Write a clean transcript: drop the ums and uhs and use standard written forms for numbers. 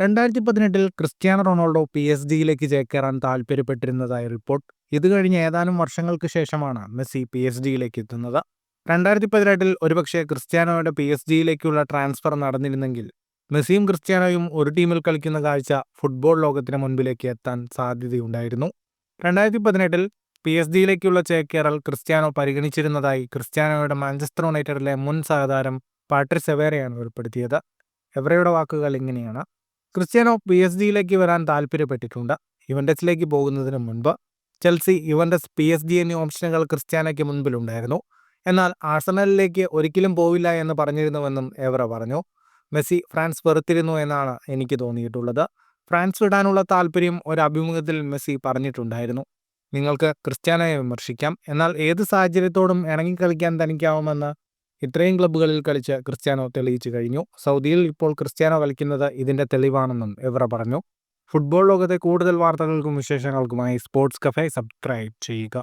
2018 Cristiano Ronaldo PSG-യിലേക്ക് ചേക്കേറാൻ താൽപ്പര്യപ്പെട്ടിരുന്നതായി report. ഇത് കഴിഞ്ഞ് ഏതാനും വർഷങ്ങൾക്ക് ശേഷമാണ് മെസ്സി PSG-യിലേക്ക് എത്തുന്നത്. 2018 ഒരുപക്ഷെ ക്രിസ്ത്യാനോയുടെ PSG-യിലേക്കുള്ള ട്രാൻസ്ഫർ നടന്നിരുന്നെങ്കിൽ മെസ്സിയും ക്രിസ്ത്യാനോയും ഒരു ടീമിൽ കളിക്കുന്ന കാഴ്ച ഫുട്ബോൾ ലോകത്തിന് മുൻപിലേക്ക് എത്താൻ സാധ്യതയുണ്ടായിരുന്നു. 2018 PSG-യിലേക്കുള്ള ചേക്കേറൽ ക്രിസ്ത്യാനോ പരിഗണിച്ചിരുന്നതായി ക്രിസ്ത്യാനോയുടെ മാഞ്ചസ്റ്റർ യുണൈറ്റഡിലെ മുൻ സഹതാരം പാട്രിസ് എവേരയാണ് വെളിപ്പെടുത്തിയത്. എവരയുടെ വാക്കുകൾ ഇങ്ങനെയാണ്: ക്രിസ്ത്യാനോ PSG-യിലേക്ക് വരാൻ താൽപ്പര്യപ്പെട്ടിട്ടുണ്ട്. യുവന്റസിലേക്ക് പോകുന്നതിന് മുൻപ് ചെൽസി, യുവന്റസ്, PSG എന്നീ ഓപ്ഷനുകൾ ക്രിസ്ത്യാനോയ്ക്ക് മുൻപിലുണ്ടായിരുന്നു. എന്നാൽ ആഴ്സണലിലേക്ക് ഒരിക്കലും പോവില്ല എന്ന് പറഞ്ഞിരുന്നുവെന്നും എവര പറഞ്ഞു. മെസ്സി ഫ്രാൻസ് വെറുത്തിരുന്നു എന്നാണ് എനിക്ക് തോന്നിയിട്ടുള്ളത്. ഫ്രാൻസ് വിടാനുള്ള താല്പര്യം ഒരു അഭിമുഖത്തിൽ മെസ്സി പറഞ്ഞിട്ടുണ്ടായിരുന്നു. നിങ്ങൾക്ക് ക്രിസ്ത്യാനോയെ വിമർശിക്കാം, എന്നാൽ ഏത് സാഹചര്യത്തോടും ഇറങ്ങിക്കളിക്കാൻ തനിക്കാവുമെന്ന് ഇത്രയും ക്ലബ്ബുകളിൽ കളിച്ച് ക്രിസ്ത്യാനോ തെളിയിച്ചു കഴിഞ്ഞു. സൗദിയിൽ ഇപ്പോൾ ക്രിസ്ത്യാനോ കളിക്കുന്നത് ഇതിന്റെ തെളിവാണെന്നും എവറ പറഞ്ഞു. ഫുട്ബോൾ ലോകത്തെ കൂടുതൽ വാർത്തകൾക്കും വിശേഷങ്ങൾക്കുമായി സ്പോർട്സ് കഫേ സബ്സ്ക്രൈബ് ചെയ്യുക.